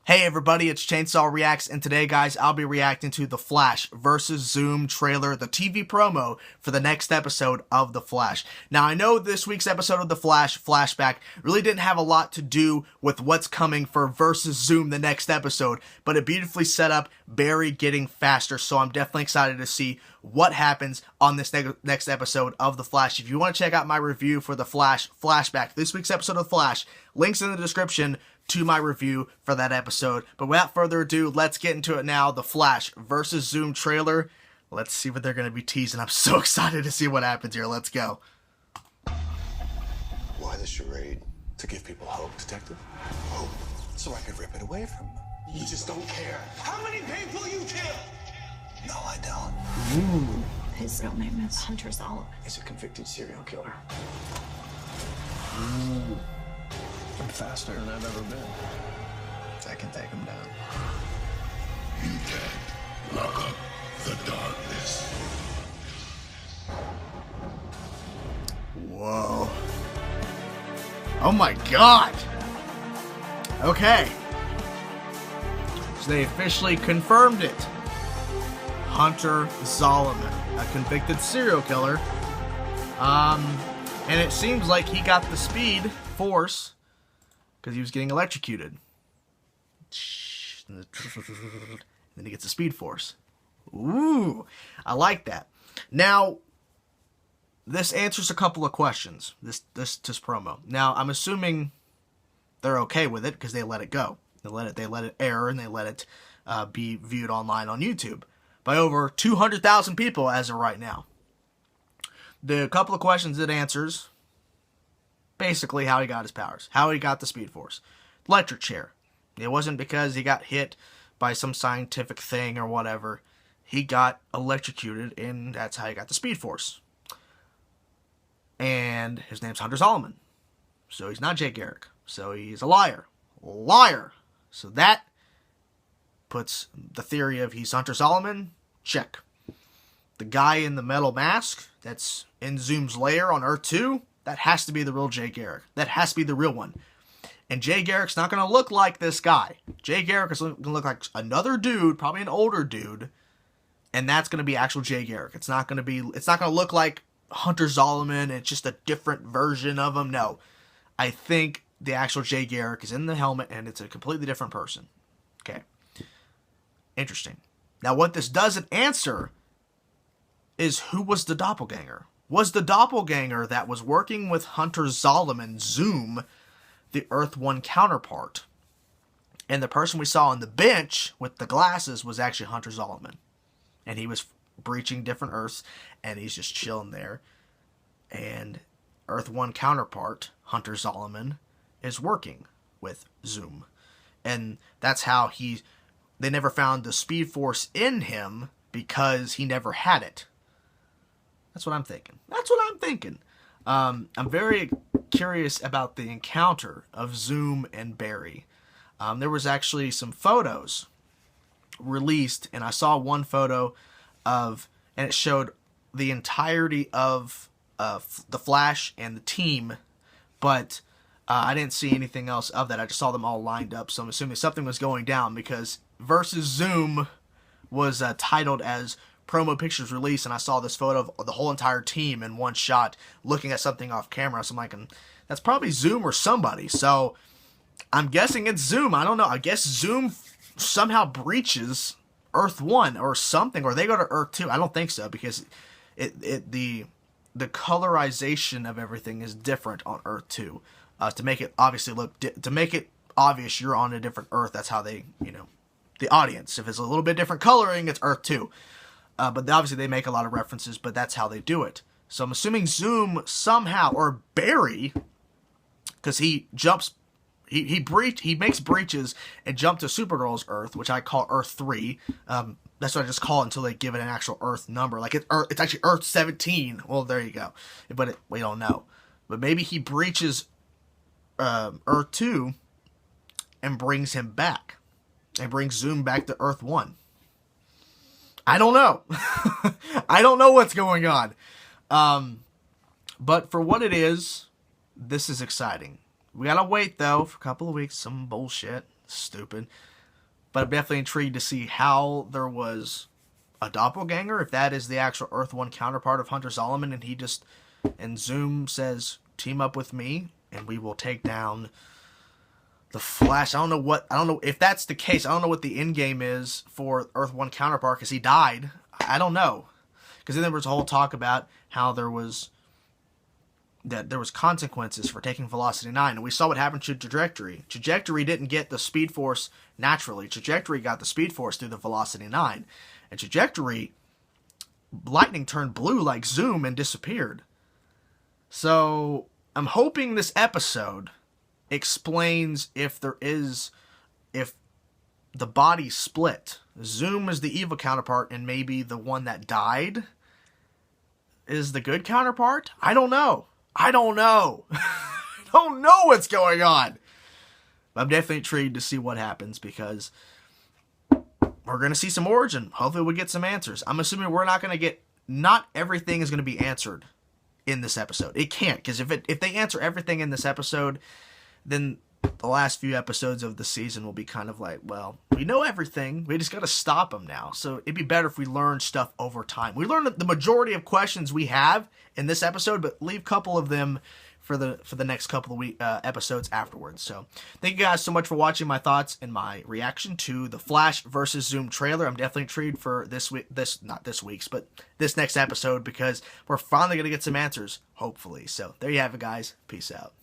Hey everybody, it's Chainsaw Reacts, and today, guys, I'll be reacting to The Flash vs. Zoom trailer, the TV promo for the next episode of The Flash. Now, I know this week's episode of The Flash, Flashback, really didn't have a lot to do with what's coming for versus Zoom the next episode, but it beautifully set up Barry getting faster, so I'm definitely excited to see what happens on this next episode of The Flash. If you want to check out my review for The Flash Flashback, this week's episode of The Flash, links in the description to my review for that episode. But without further ado, let's get into it now. The Flash versus Zoom trailer. Let's see what they're going to be teasing. I'm so excited to see what happens here. Let's go. Why the charade? To give people hope, Detective? Hope. So I could rip it away from them. You just don't care. How many people you killed? No, I don't. Ooh. His real name is Hunter Zolomon. He's a convicted serial killer. Ooh. I'm faster than I've ever been. I can take him down. You can lock up the darkness. Whoa. Oh my god! Okay. So they officially confirmed it. Hunter Zolomon, a convicted serial killer. And it seems like he got the speed force because he was getting electrocuted. And then he gets the speed force. Ooh, I like that. Now, this answers a couple of questions, this promo. Now, I'm assuming they're okay with it because they let it go. They let it air, and they let it be viewed online on YouTube by over 200,000 people as of right now. The couple of questions it answers, basically how he got his powers, how he got the Speed Force. Electric chair. It wasn't because he got hit by some scientific thing or whatever. He got electrocuted, and that's how he got the Speed Force. And his name's Hunter Zolomon. So he's not Jay Garrick. So he's a liar. Liar! So that puts the theory of he's Hunter Zolomon, check. The guy in the metal mask that's in Zoom's lair on Earth 2, that has to be the real Jay Garrick. That has to be the real one. And Jay Garrick's not going to look like this guy. Jay Garrick is going to look like another dude, probably an older dude, and that's going to be actual Jay Garrick. It's not going to look like Hunter Zolomon. It's just a different version of him. No. I think the actual Jay Garrick is in the helmet, and it's a completely different person. Okay. Interesting. Now, what this doesn't answer is who was the doppelganger. Was the doppelganger that was working with Hunter Zolomon, Zoom, the Earth 1 counterpart? And the person we saw on the bench with the glasses was actually Hunter Zolomon. And he was breaching different Earths, and he's just chilling there. And Earth 1 counterpart, Hunter Zolomon, is working with Zoom. And that's how they never found the Speed Force in him because he never had it. That's what I'm thinking. That's what I'm thinking. I'm very curious about the encounter of Zoom and Barry. There was actually some photos released, and I saw one photo and it showed the entirety of the Flash and the team, but I didn't see anything else of that. I just saw them all lined up, so I'm assuming something was going down because versus Zoom was titled as promo pictures release, and I saw this photo of the whole entire team in one shot looking at something off camera. So I'm like, that's probably Zoom or somebody. So I'm guessing it's Zoom. I don't know. I guess Zoom somehow breaches Earth 1 or something, or they go to Earth 2. I don't think so because the colorization of everything is different on Earth 2 to make it obviously to make it obvious you're on a different Earth. That's how they, the audience. If it's a little bit different coloring, it's Earth 2. But obviously they make a lot of references, but that's how they do it. So I'm assuming Zoom somehow, or Barry, because he jumps, he makes breaches and jump to Supergirl's Earth, which I call Earth 3. That's what I just call it until they give it an actual Earth number. Like it's actually Earth 17. Well, there you go. But we don't know. But maybe he breaches Earth 2 and brings him back. And brings Zoom back to Earth 1. I don't know. I don't know what's going on. But for what it is, this is exciting. We gotta wait, though, for a couple of weeks. Some bullshit. Stupid. But I'm definitely intrigued to see how there was a doppelganger, if that is the actual Earth 1 counterpart of Hunter Zolomon, and Zoom says, team up with me, and we will take down the Flash. I don't know if that's the case. I don't know what the end game is for Earth 1 counterpart, because he died. I don't know. Because then there was a whole talk about how there was consequences for taking Velocity 9, and we saw what happened to Trajectory. Trajectory didn't get the Speed Force naturally. Trajectory got the Speed Force through the Velocity 9. And Trajectory, lightning turned blue like Zoom and disappeared. So, I'm hoping this episode explains if the body split. Zoom is the evil counterpart, and maybe the one that died is the good counterpart? I don't know. I don't know what's going on. But I'm definitely intrigued to see what happens, because we're going to see some origin. Hopefully we'll get some answers. I'm assuming we're not going to get... Not everything is going to be answered in this episode. It can't, because if they answer everything in this episode, then the last few episodes of the season will be kind of like, well, we know everything. We just got to stop them now. So it'd be better if we learn stuff over time. We learned the majority of questions we have in this episode, but leave a couple of them for the next couple of episodes afterwards. So thank you guys so much for watching my thoughts and my reaction to the Flash versus Zoom trailer. I'm definitely intrigued for this next episode, because we're finally going to get some answers, hopefully. So there you have it, guys. Peace out.